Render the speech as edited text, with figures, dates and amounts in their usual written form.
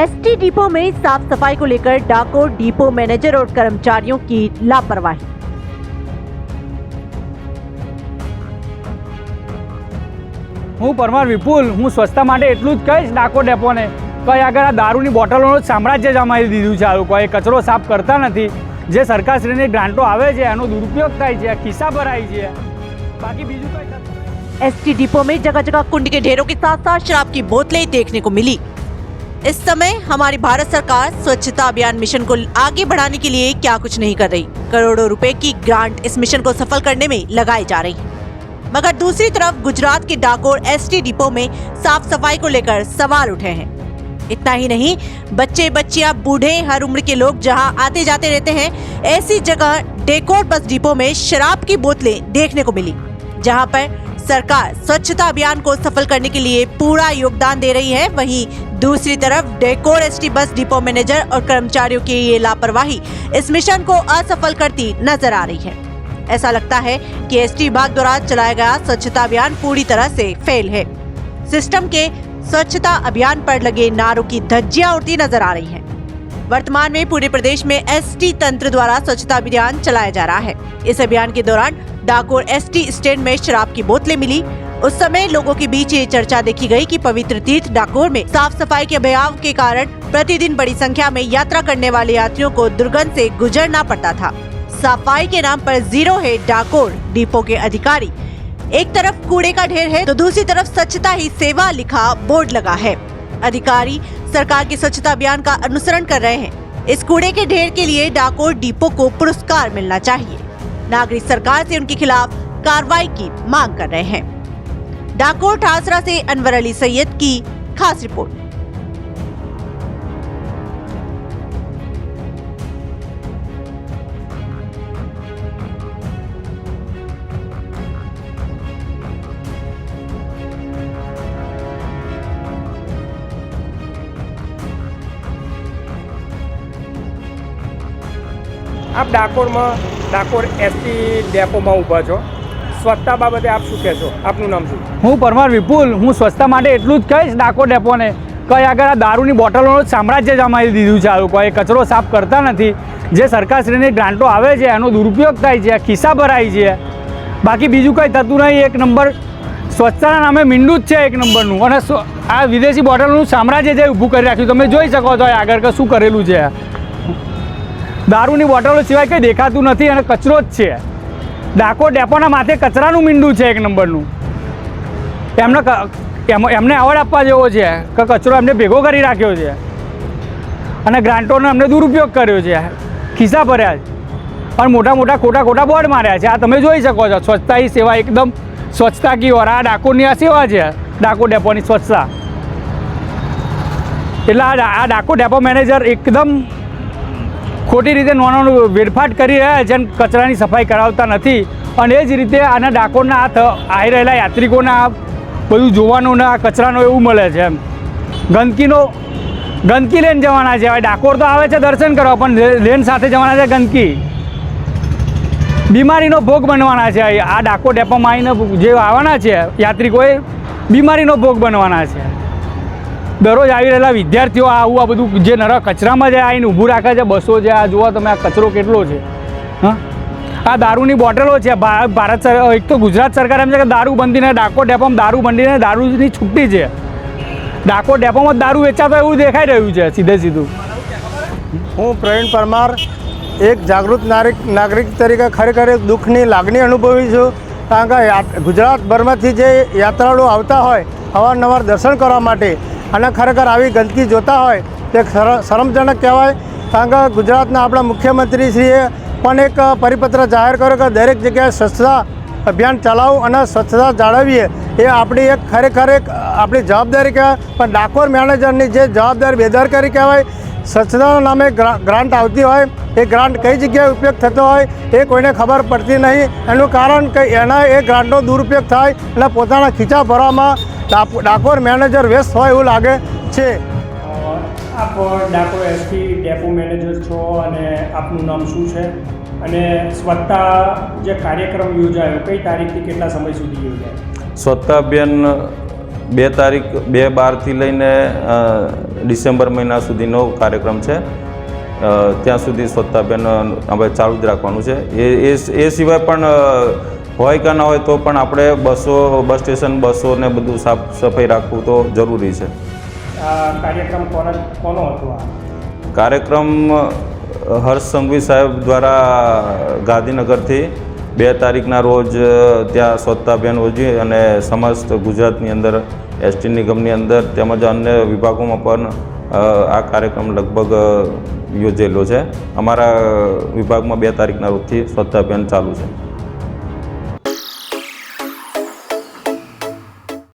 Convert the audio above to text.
ST depot में साफ सफाई को लेकर डाकोर डिपो मैनेजर और कर्मचारियों की लापरवाही। હું પરમાર વિપુલ સ્વચ્છતા માટે એટલું જ કહીશ ડાકોર ડેપોને કે આગળ આ દારૂની બોટલોનું સામ્રાજ્ય જમાવી દીધું છે. આ લોકોએ કચરો સાફ કરતા નથી. જે સરકારશ્રીની ગ્રાન્ટો આવે છે એનો દુરુપયોગ થાય છે, ખિસ્સા ભરાય છે, બાકી બીજું કંઈ નથી. एसटी डिपो में जगह जगह कुंड के ढेरों के साथ साथ शराब की बोतलें देखने को मिली। इस समय हमारी भारत सरकार स्वच्छता अभियान मिशन को आगे बढ़ाने के लिए क्या कुछ नहीं कर रही। करोड़ों रुपए की ग्रांट इस मिशन को सफल करने में लगाई जा रही है, मगर दूसरी तरफ गुजरात के डाकोर एसटी डिपो में साफ सफाई को लेकर सवाल उठे हैं। इतना ही नहीं, बच्चे बच्चियां बूढ़े हर उम्र के लोग जहां आते जाते रहते हैं, ऐसी जगह डाकोर बस डिपो में शराब की बोतलें देखने को मिली, जहां पर सरकार स्वच्छता अभियान को सफल करने के लिए पूरा योगदान दे रही है। वहीं दूसरी तरफ Dakor ST bus depot manager और कर्मचारियों की ये लापरवाही इस मिशन को असफल करती नजर आ रही है। ऐसा लगता है कि एसटी विभाग द्वारा चलाया गया स्वच्छता अभियान पूरी तरह से फेल है। सिस्टम के स्वच्छता अभियान पर लगे नारों की धज्जियां उड़ती नजर आ रही हैं। वर्तमान में पूरे प्रदेश में एसटी तंत्र द्वारा स्वच्छता अभियान चलाया जा रहा है। इस अभियान के दौरान डाकोर एसटी स्टैंड में शराब की बोतलें मिली। उस समय लोगों के बीच ये चर्चा देखी गई कि पवित्र तीर्थ डाकोर में साफ सफाई के अभाव के कारण प्रतिदिन बड़ी संख्या में यात्रा करने वाले यात्रियों को दुर्गंध से गुजरना पड़ता था। सफाई के नाम पर जीरो है डाकोर डिपो के अधिकारी। एक तरफ कूड़े का ढेर है तो दूसरी तरफ स्वच्छता ही सेवा लिखा बोर्ड लगा है। अधिकारी सरकार के स्वच्छता अभियान का अनुसरण कर रहे हैं। इस कूड़े के ढेर के लिए डाकोर डिपो को पुरस्कार मिलना चाहिए। नागरिक सरकार से उनके खिलाफ कार्रवाई की मांग कर रहे हैं। डाकोर ठासरा से अनवर अली सैयद की खास रिपोर्ट। આપ ડાકોર એસટી ડેપોમાં ઊભા છો, સ્વચ્છતા બાબતે આપ શું કહેશો? આપનું નામ શું? હું પરમાર વિપુલ સ્વચ્છતા માટે એટલું જ કહીશ ડાકોર ડેપોને કે આગળ આ દારૂની બોટલોનું સામ્રાજ્ય જમાવી દીધું છે. આ લોકોએ કચરો સાફ કરતા નથી. જે સરકારશ્રીની ગ્રાન્ટો આવે છે એનો દુરુપયોગ થાય છે, ખિસ્સા ભરાય છે, બાકી બીજું કંઈ થતું નહીં. એક નંબર સ્વચ્છતાના નામે મીંડું જ છે એક નંબરનું. અને આ વિદેશી બોટલનું સામ્રાજ્ય જે ઊભું કરી રાખ્યું તમે જોઈ શકો છો આગળ કે શું કરેલું છે. દારૂની બોટલો સિવાય કંઈ દેખાતું નથી અને કચરો જ છે. ડાકોર ડેપોના માથે કચરાનું મીંડું છે એક નંબરનું. એમને આવડ આપવા જેવો છે કે કચરો એમને ભેગો કરી રાખ્યો છે અને ગ્રાન્ટોનો એમને દુરુપયોગ કર્યો છે, ખિસ્સા ભર્યા છે અને મોટા મોટા ખોટા બોર્ડ માર્યા છે. આ તમે જોઈ શકો છો. સ્વચ્છતા ही સેવા એકદમ સ્વચ્છતા કી ઓર. આ ડાકોરની આ સેવા છે, ડાકોર ડેપોની સ્વચ્છતા. એટલે આ ડાકોર ડેપો મેનેજર એકદમ ખોટી રીતે નાનો વેરફાટ કરી રહ્યા છે અને કચરાની સફાઈ કરાવતા નથી. અને એ જ રીતે આના ડાકોરના આવી રહેલા યાત્રિકોને આ બધું જોવાનું ને આ કચરાનો એવું મળે છે. એમ ગંદકી લઈને જવાના છે. હવે ડાકોર તો આવે છે દર્શન કરવા, પણ લેન સાથે જવાના છે ગંદકી. બીમારીનો ભોગ બનવાના છે. આ ડાકોર ડેપોમાં આવીને જે આવવાના છે યાત્રિકો એ બીમારીનો ભોગ બનવાના છે. દરરોજ આવી રહેલા વિદ્યાર્થીઓ આ બધું જે નરા કચરામાં જે આવીને ઊભું રાખે છે, બસો છે, આ જુઓ તમે આ કચરો કેટલો છે. હા, આ દારૂની બોટલો છે. ભારત સરકાર, એક તો ગુજરાત સરકાર એમ છે કે દારૂ બંધીને ડાકોર ડેપોમાં દારૂ બંધીને દારૂની છુટ્ટી છે. ડાકોર ડેપોમાં દારૂ વેચાતો એવું દેખાઈ રહ્યું છે સીધું. હું પ્રવીણ પરમાર એક જાગૃત નાગરિક તરીકે ખરેખર એક દુઃખની લાગણી અનુભવી છું. કારણ કે ગુજરાતભરમાંથી જે યાત્રાળુઓ આવતા હોય અવારનવાર દર્શન કરવા માટે અને ખરેખર આવી ગંદકી જોતા હોય તે શરમજનક કહેવાય. કારણ કે ગુજરાતના આપણા મુખ્યમંત્રીશ્રીએ પણ એક પરિપત્ર જાહેર કર્યો કે દરેક જગ્યાએ સ્વચ્છતા અભિયાન ચલાવવું અને સ્વચ્છતા જાળવીએ એ આપણી એક ખરેખર આપણી જવાબદારી કહેવાય. પણ ડાકોર મેનેજરની જે જવાબદારી બેદરકારી કહેવાય. સ્વચ્છતાના નામે ગ્રાન્ટ આવતી હોય, એ ગ્રાન્ટ કઈ જગ્યાએ ઉપયોગ થતો હોય એ કોઈને ખબર પડતી નહીં. એનું કારણ કે એના એ ગ્રાન્ટનો દુરુપયોગ થાય અને પોતાના ખીચા ભરવામાં ડાકોર મેનેજર વ્યસ્ત હોય એવું લાગે છે. આપ ડાકોર એસટી ડેપો મેનેજર છો અને આપનું નામ શું છે? અને સ્વચ્છતા જે કાર્યક્રમ યોજાયો કઈ તારીખથી કેટલા સમય સુધી યોજાયો? સ્વચ્છતા અભિયાન 2/12થી લઈને ડિસેમ્બર મહિના સુધીનો કાર્યક્રમ છે. ત્યાં સુધી સ્વચ્છતા અભિયાન આપણે ચાલુ જ રાખવાનું છે. એ સિવાય પણ હોય કે ના હોય તો પણ આપણે બસ સ્ટેશન બસો ને બધું સાફ સફાઈ રાખવું તો જરૂરી છે. આ કાર્યક્રમ કોનો હતો? આ કાર્યક્રમ હર્ષ સંઘવી સાહેબ દ્વારા ગાંધીનગરથી 2 તારીખના રોજ ત્યાં સ્વચ્છતા અભિયાન યોજી અને સમસ્ત ગુજરાતની અંદર એસટી નિગમની અંદર તેમજ અન્ય વિભાગોમાં પણ આ કાર્યક્રમ લગભગ યોજેલો છે. અમારા વિભાગમાં 2 તારીખના રોજથી સ્વચ્છતા અભિયાન ચાલુ છે.